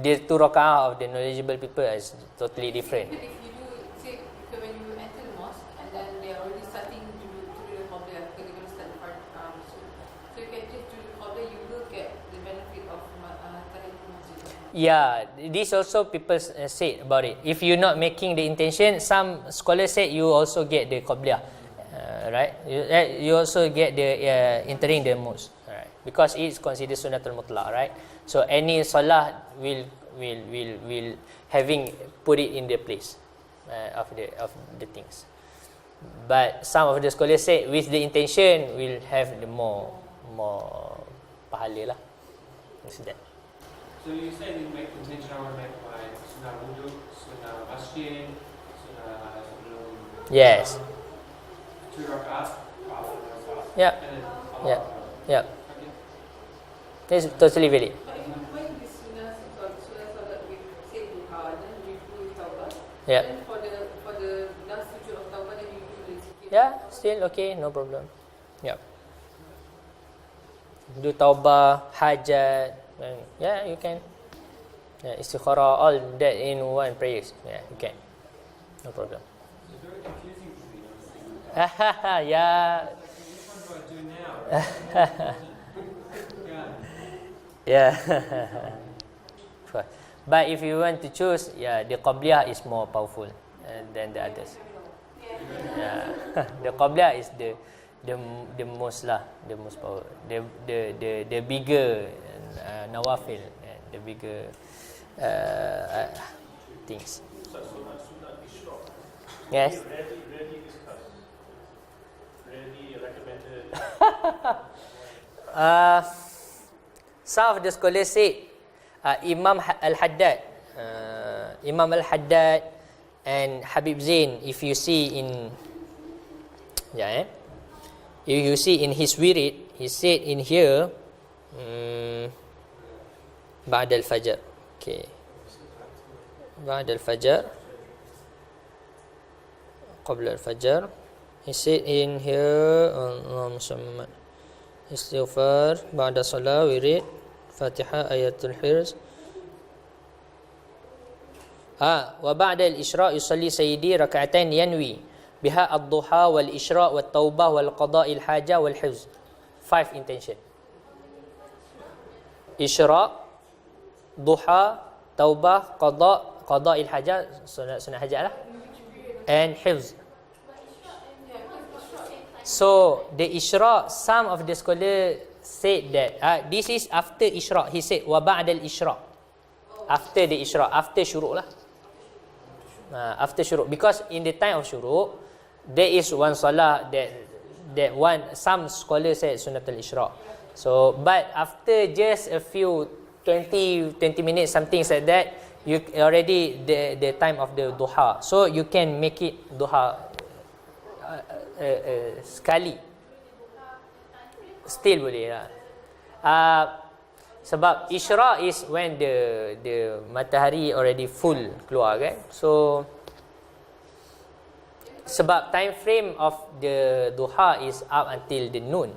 The 2 rak'ah of the knowledgeable people is totally different. Even if you do, say, okay, when you enter the mosque and then they are already starting to do the qabliyah, because they're going to start the part soon. So you can just do the qabliyah, you will get the benefit of tahiyatul masjid. Yeah, this also people said about it. If you're not making the intention, some scholars said you also get the qabliyah, right? You also get the entering the mosque, right? Because it's considered sunnatul mutlaq, right? So any salah will having put it in the place of the things. But some of the scholars said with the intention will have the more pahala lah. Is that? So you say you make intention, I want to make my sunnah wudu, sunnah masjid, sunnah sebelum Yes. 2 rak'at, after the salat. Yeah. And then Yeah. Allah. Yeah. Okay. That's totally valid. But if you combine this sunnah salat with, say, duha, then you do tawbah. Yeah. Then for the last sujud of tawbah, then you do the zikir. Yeah, still okay, no problem. Yeah. Do taubah, hajat, yeah, you can. Yeah, istikharah, all that in one prayers. Yeah, you can. No problem. It's very confusing for me. Yeah. Which one do I do now? Yeah. But if you want to choose, yeah, the qabliyah is more powerful than the others. Yeah. The qabliyah is the most power. The bigger nawafil, the bigger things. Yes. Rarely discussed. Rarely recommended. Some of the scholars say Imam Al-Haddad and Habib Zain, if you see in if you see in his wirid, he said in here بعد الفجر. Okay. بعد الفجر قبل الفجر. He said in here Allahumma salli istighfar ba'da salat wirid Fatihah ayatul hirz. Wa ba'da al-isra' yusalli sayyidi rak'atain yanwi biha ad-duha wal isra' wat taubah wal qada'il haja wal hifz. 5 intention. Isra', duha, taubah, qada'il haja, sunat hajat lah, and hifz. So the isra', some of the scholars said that this is after isra'. He said wa ba'da al-isra'. After the isra', after syuruk lah. After syuruk, because in the time of syuruk there is one salah that one, some scholars said sunnatul isra'. So but after just a few 20 minutes, something like that, you already the time of the duha, so you can make it duha sekali, still boleh lah. Sebab isyraq is when the matahari already full keluar kan. So sebab time frame of the duha is up until the noon.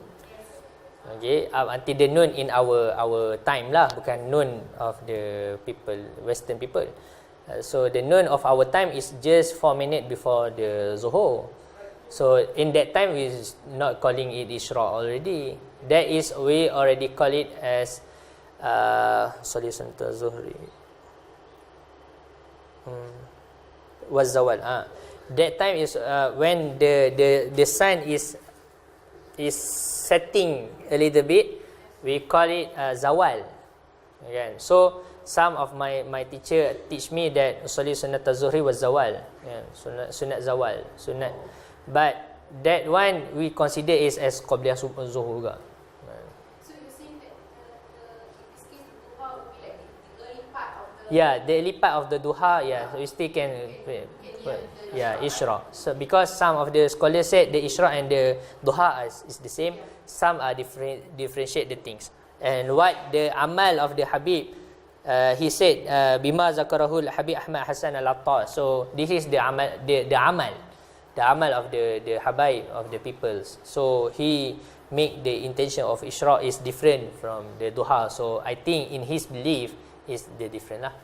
Okay, up until the noon in our time lah, bukan noon of the people, Western people. So the noon of our time is just 4 minutes before the zuhur. So in that time we is not calling it isyraq already. That is, we already call it as Solution to Zuhri was zawal. That time is when the sun is setting a little bit, we call it zawal. Again, so some of my teacher teach me that Usali Sunnat Az-Zuhri was zawal. Yeah, sunat zawal, sunat. But that one we consider is as qabliyah zuhur juga. So you're saying that in this case the duha would be like the early part of the Yeah, the early part of the duha, yeah, we still can isyraq. So because some of the scholars said the isyraq and the duha is the same, some are differentiate the things. And what the amal of the Habib, he said bima zakarahul Habib Ahmad Hassan al-Attar. So this is the amal, the amal of the habaib of the peoples. So he make the intention of isyraq is different from the duha. So I think in his belief is the different lah.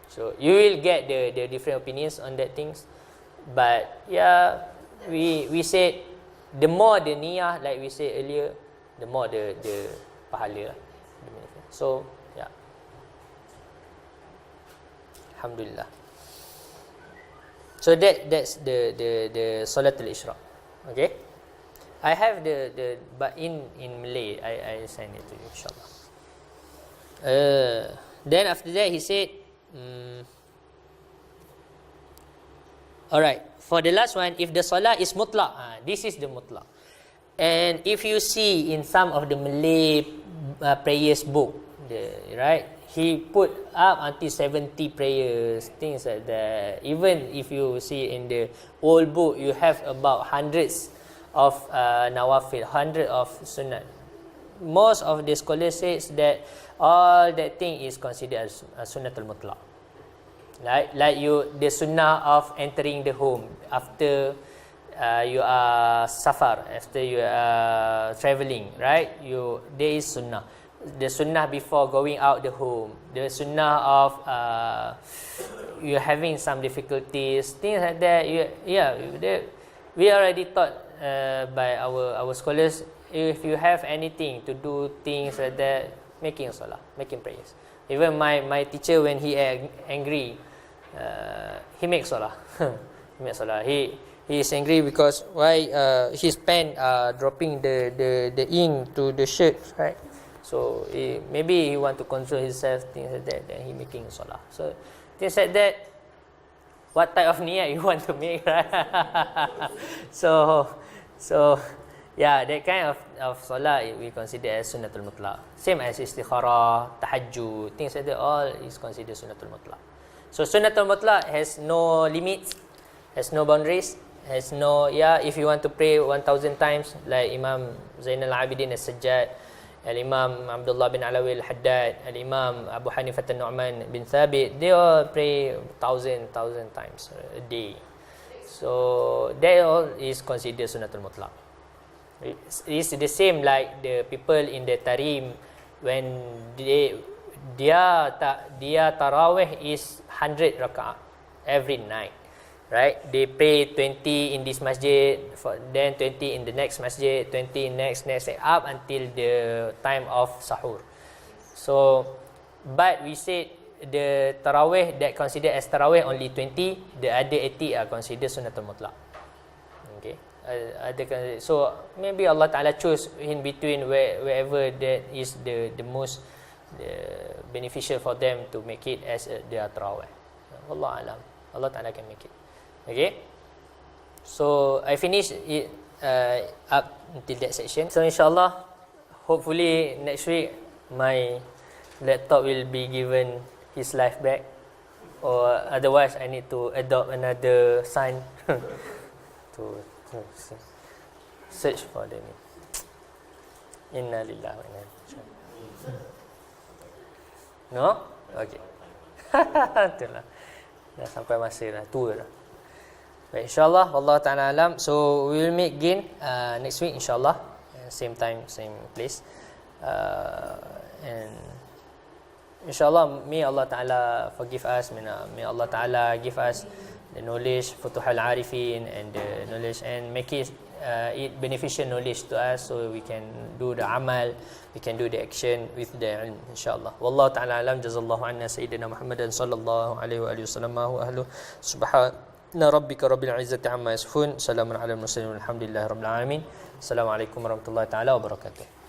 So you will get the different opinions on that things. But yeah, we said the more the niyah, like we said earlier, the more the pahala lah. So yeah, alhamdulillah. So that's the Salatul Isyraq. Okay, I have the but in Malay I send it to you inshallah. Then after that he said, alright, for the last one, if the salah is mutlaq, this is the mutlaq. And if you see in some of the Malay prayers book, right, he put up until 70 prayers, things like that. Even if you see in the old book, you have about hundreds of nawafil, hundred of sunnah. Most of the scholars says that all that thing is considered as sunnatul mutlaq. Like you, the sunnah of entering the home after you are safar, after you are traveling, right? There is sunnah. The sunnah before going out the home, the sunnah of you having some difficulties, things like that. We already taught by our scholars, if you have anything to do things like that, making salah, making prayers. Even my teacher, when he angry, he makes salah. He makes salah. He is angry because why his pen dropping the ink to the shirt, right? So maybe he want to console himself, things like that. Then he making salah. So things like that. What type of niyat you want to make, right? So yeah, that kind of salah we consider as sunnatul mutlaq. Same as istikharah, tahajjud, things like that. All is considered sunnatul mutlaq. So sunnatul mutlaq has no limits, has no boundaries, has no, if you want to pray 1000 times, like Imam Zainal Abidin as-Sajjad, Al-Imam Abdullah bin Alawi al-Haddad, Al-Imam Abu Hanifah al-Nu'man bin Thabit, they all pray 1000 times a day. So that all is considered sunnatul mutlaq. It's the same like the people in the Tarim, when dia tarawih is 100 rakaat every night, right? They pray 20 in this masjid, then 20 in the next masjid, 20 next up until the time of sahur. So, but we said the tarawih that considered as tarawih only 20, the other 80 are considered sunnatul mutlaq. Okay. So maybe Allah Ta'ala choose in between wherever that is the most beneficial for them to make it as their tarawih. Allah Alam. Allah Ta'ala can make it. Okay. So I finished it up until that section. So inshallah, hopefully next week my laptop will be given his life back, or otherwise I need to adopt another son to search for them. Inna lillahi wa inna ilaihi raji'un. No? Okay. Itulah. Dah sampai masa dah, tua dah. Baik, insyaAllah, wallahu ta'ala alam. So, we will meet again next week, insyaAllah. Same time, same place. And insyaAllah, may Allah Ta'ala forgive us. May Allah Ta'ala give us the knowledge, Futuhal Arifin, and the knowledge, and make it beneficial knowledge to us, so we can do the amal, we can do the action with the ilm, insyaAllah. Wallahu ta'ala alam, jazallahu anna Sayyidina Muhammadan sallallahu alaihi wa alihi wasallam wa ahlu subhana rabbika rabbil izzati amma yasifun, salamun ala al-mursalin walhamdulillahi rabbil alamin. Assalamualaikum warahmatullahi ta'ala wabarakatuh.